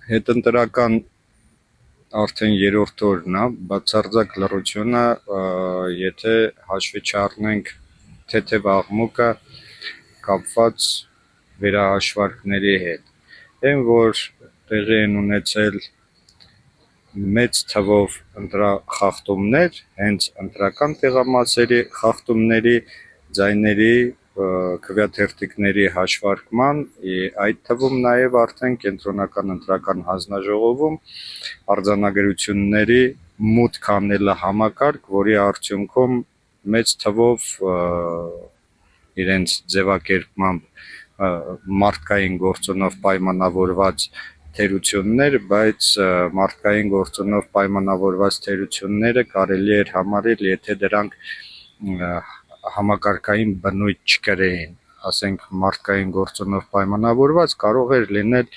Հետընտրական արդեն երրորդ օրն է, բացարձակ լռությունը, եթե հաշվի չառնենք թեթև աղմուկը կապված վերահաշվարկների հետ, այն որ տեղի են ունեցել մեծ թվով ընտրախախտումներ, հենց ընտրական տեղամասերի խախտումների, ձայների, քվեաթերթիկների հաշվարկման, այդ թվում նաև արդեն կենտրոնական ընտրական հանձնաժողովում արձանագրությունների մուտք անելը համակարգ, որի արդյունքում մեծ թվով իրենց ձևակերպմամբ մարդկային գործոնով պայմանավորված թերություններ, բայց մարդկային գործոնով պայմանավորված թերությունները կարելի էր համարել, եթե դրանք համակարգային բնույթ չկրեին, ասենք մարդկային գործոնով պայմանավորված կարող էր լինել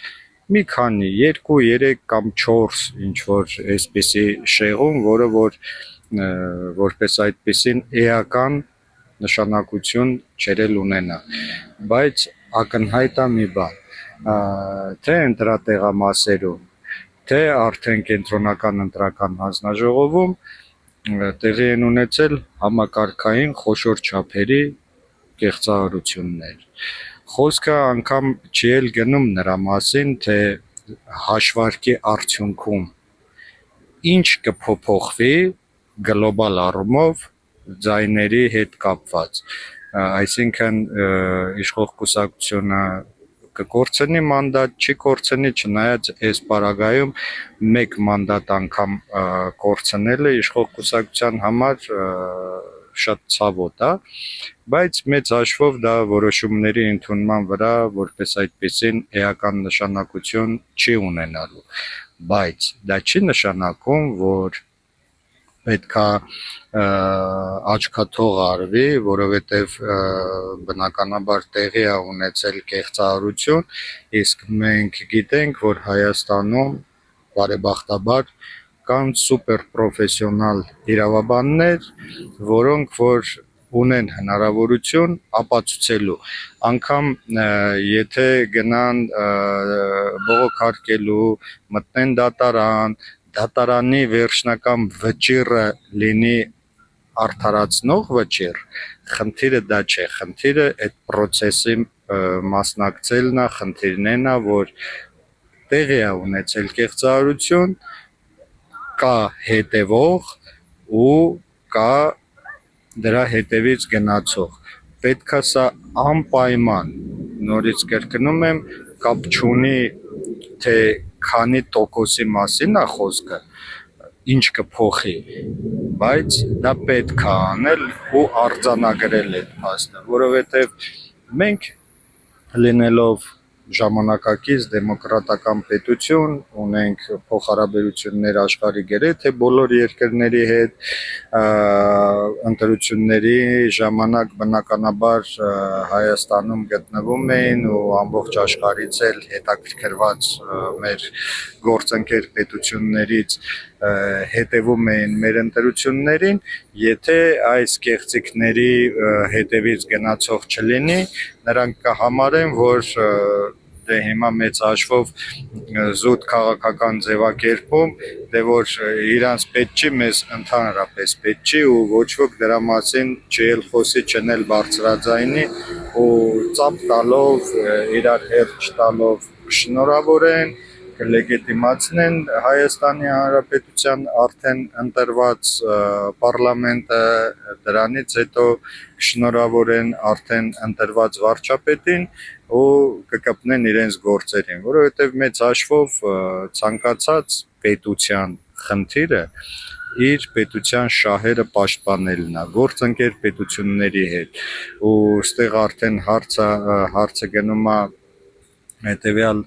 մի քանի, 2, 3 կամ 4 ինչ-որ այսպիսի շեղում, որը որպես այդպիսին էական նշանակություն չերել ունենա, բայց ակնհայտ է մի բան, թե ընտրատեղամասերում, թե արդեն կենտրոնական ընտրական հանձնաժողովում տեղի են ունեցել համակարգային խոշոր չափերի կեղծարարություններ։ Խոսքը անգամ չի էլ գնում նրա մասին, թե հաշվարկի արդյունքում ինչ կփոփոխվի գլոբալ առումով ձայների հետ կապված, այսինքն իշխող կուսակցությունը կկորցնի մանդատ, չի կորցնի, չնայած այս պարագայում մեկ մանդատ անգամ կորցնելը իշխող կուսակցության համար շատ ցավոտ է, բայց մեծ հաշվով դա որոշումների ընդունման վրա որպես այդպիսին էական նշանակություն չի ունենալու, բայց դա չի նշանակում, որ պետքա աչքաթող արվի, որովհետև բնականաբար տեղի է ունեցել կեղծարարություն, իսկ մենք գիտենք, որ Հայաստանում բարեբախտաբար կան սուպեր պրոֆեսիոնալ իրավաբաններ, որոնք որ ունեն հնարավորություն ապացուցելու, անգամ եթե գնան բողոքարկելու, մտնեն դատարան, դատարանի վերջնական վճիռը լինի արդարացնող վճիռ, խնդիրը դա չէ, խնդիրը այդ process-ի մասնակցելն է, խնդիրն է, որ տեղի է ունեցել կեղծարարություն, կա հետևող ու կա դրա հետևից գնացող, պետքա սա անպայման, նորից կրկնում եմ, կապ չունի, թե քանի տոկոսի մասին է խոսքը, ինչ կփոխի, բայց դա պետք է անել ու արձանագրել այդ փաստը, որովհետև մենք լինելով ժամանակակից դեմոկրատական պետություն, ունենք փոխհարաբերություններ աշխարհի գրեթե բոլոր երկրների հետ, ընտրությունների ժամանակ բնականաբար Հայաստանում գտնվում էին ու ամբողջ աշխարհից էլ հետաքրքրված մեր գործընկեր պետություններից հետևում էին մեր ընտրություններին, եթե այս կեղծիքների հետևից գնացող չլինի, նրանք կհամարեն, որ դե հիմա մեծ հաշվով զուտ քաղաքական ձևակերպում, դե որ իրանց պետք չի, մեզ ընդհանրապես պետք չի ու ոչ ոք դրա մասին չի էլ խոսի, չեն էլ բարձրաձայնի ու ծափ տալով, իրար հերթ չտալով շնորհավորեն, կլեգիտիմացնեն Հայաստանի Հանրապետության արդեն ընտրված պարլամենտը, դրանից հետո կշնորհավորեն արդեն ընտրված վարչապետին ու կկպնեն իրենց գործերին, որովհետև մեծ հաշվով ցանկացած պետության խնդիրը իր պետության շահերը պաշտպանելն է, գործընկեր պետությունների հետ ու ստեղ արդեն հարցը գնում է հետևյալ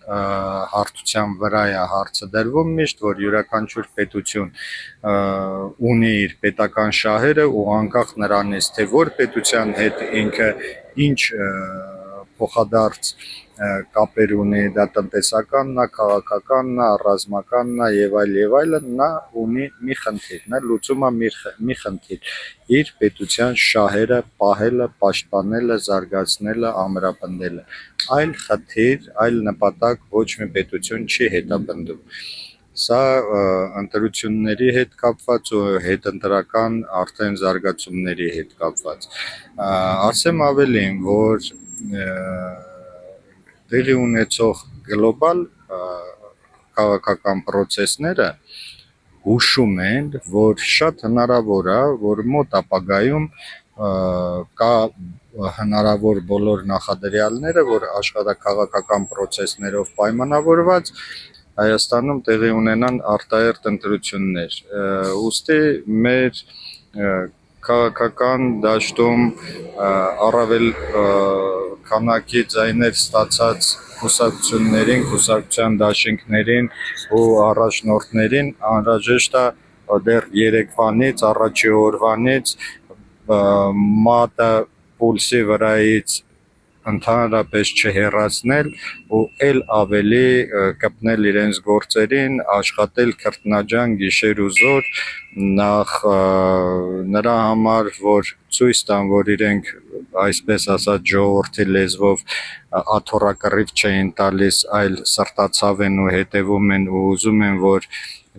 հարթության վրա է հարցը դրվում միշտ, որ յուրաքանչյուր պետություն ունի իր պետական շահերը ու անկախ նրանից, թե որ պետության հետ ինքը ինչ փոխադարձ կապեր ունի, դա տնտեսականն է, քաղաքականն է, ռազմականն է եւ այլն, նա ունի մի խնդիր, նա լուծում է մի խնդիր՝ իր պետության շահերը պահելը, պաշտպանելը, զարգացնելը, ամրապնդելը։ Այլ խնդիր, այլ նպատակ ոչ մի պետություն չի հետապնդում։ Սա ընտրությունների հետ կապված ու հետընտրական արդեն զարգացումների հետ կապված։ Ասեմ ավելին, որ տեղի ունեցող գլոբալ քաղաքական պրոցեսները հուշում են, որ շատ հնարավոր է, որ մոտ ապագայում կա հնարավոր բոլոր նախադրյալները, որ աշխարհակաղակական պրոցեսներով պայմանավորված Հայաստանում տեղի ունենան արտահերթ ընտրություններ։ Ուստի մեր քաղաքական դաշտում առավել քանակի ձայներ ստացած կուսակցության դաշինքներին ու առաջնորդներին անհրաժեշտ է դեռ երեկվանից, առաջի օրվանից մատը պուլսի վրայից ընդհանրապես չհեռացնել ու ել ավելի կպնել իրենց գործերին, աշխատել քրտնաջան գիշեր ու զօր, նախ նրա համար, որ ցույց տան, որ իրենք այսպես ասած ժողովրդի լեզվով աթոռակռիվ չէին տալիս, այլ սրտացավ են ու հետևում են ու ուզում են, որ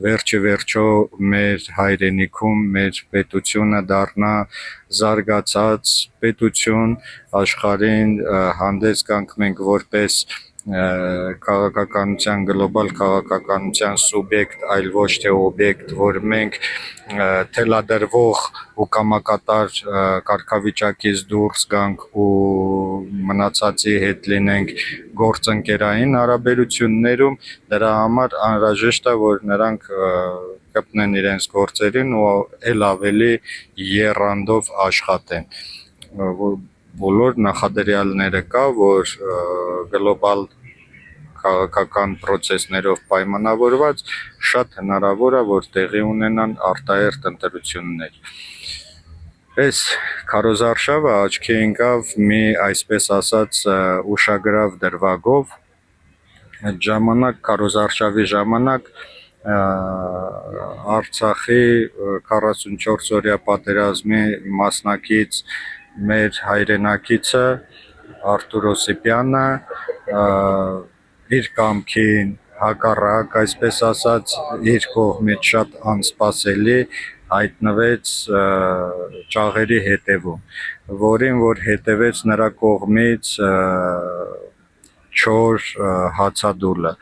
վերջի վերջո մեր հայրենիքում մեր պետությունը դառնա զարգացած պետություն, աշխարհին հանդես գանք մենք որպես քաղաքականության գլոբալ քաղաքականության սուբյեկտ, այլ ոչ թե օբյեկտ, որ մենք թելադրվող ու կամակատար կարգավիճակից դուրս գանք ու մնացածի հետ լինենք գործընկերային հարաբերություններում, դրա համար անհրաժեշտ է, որ նրանք կպնեն իրենց գործերին ու ել ավելի եռանդով աշխատեն։ Բոլոր նախադրյալները կա, որ գլոբալ քաղաքական պրոցեսներով պայմանավորված շատ հնարավոր է, որ տեղի ունենան արտահերթ ընտրություններ։ Այս քարոզարշավը աչքի ընկավ մի այսպես ասած ուշագրավ դրվագով։ Այդ ժամանակ քարոզարշավի ժամանակ Արցախի 44-օրյա պատերազմի մասնակից մեր հայրենակիցը Արթուր Օսիպյանը իր կամքին հակառակ, այսպես ասած, իր կողմից շատ անսպասելի հայտնվեց ճաղերի հետևում, որին որ հետևեց նրա կողմից չոր հացադուլը։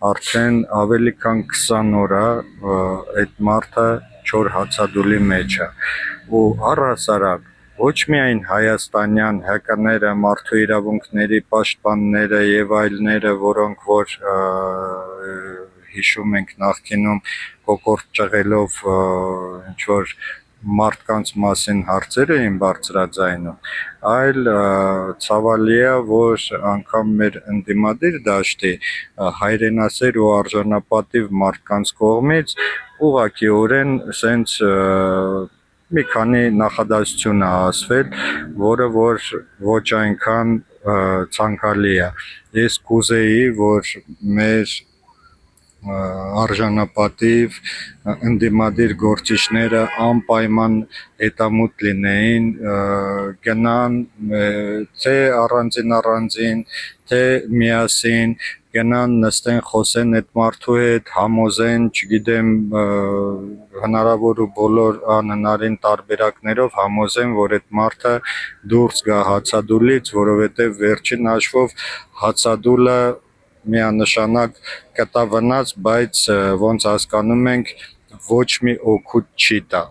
Արդեն ավելի քան 20 օր է այդ մարդը չոր հացադուլի մեջ է ու առհասարակ ոչ միայն հայաստանյան ՀԿ-ները, մարդու իրավունքների պաշտպանները եւ այլները, որոնք որ հիշում ենք նախկինում կոկորդ ճղելով ինչ որ մարդկանց մասին հարցեր էին բարձրաձայնում, այլ ցավալի է, որ անգամ մեր ընդդիմադիր դաշտի հայրենասեր ու արժանապատիվ մարդկանց կողմից ուղղակիորեն սենց մի քանի նախադասություն է ասվել, որը որ ոչ այնքան ցանկալի է։ Ես կուզեի, որ մեր արժանապատիվ ընդդիմադիր գործիչները անպայման հետամուտ լինեին, գնան թե առանձին, թե միասին, գնան նստեն, խոսեն այդ մարդու հետ, համոզեն, չգիտեմ, հնարավոր ու բոլոր անհնարին տարբերակներով համոզեն, որ այդ մարդը դուրս գա հացադուլից, որովհետև վերջին հաշվով հացադուլը միանշանակ կտա վնաս, բայց ոնց հասկանում ենք ոչ մի օգուտ չի տա։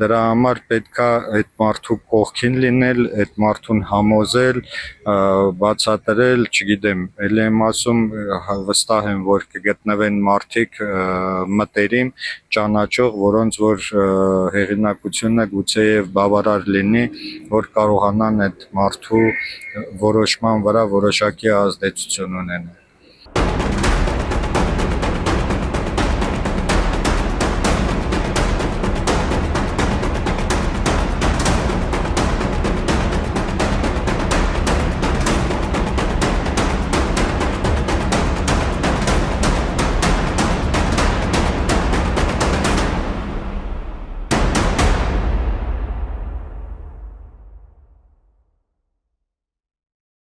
Դրա համար պետք է այդ մարդու կողքին լինել, այդ մարդուն համոզել, բացատրել, չգիտեմ, ելի եմ ասում, վստահ եմ, որ կգտնվեն մարդիկ մտերիմ, ճանաչող, որոնց որ հեղինակությունը գուցեև բավարար լինի, որ կարողանան այդ մարդու որոշման վրա որոշակի ազդեցություն ունենալ։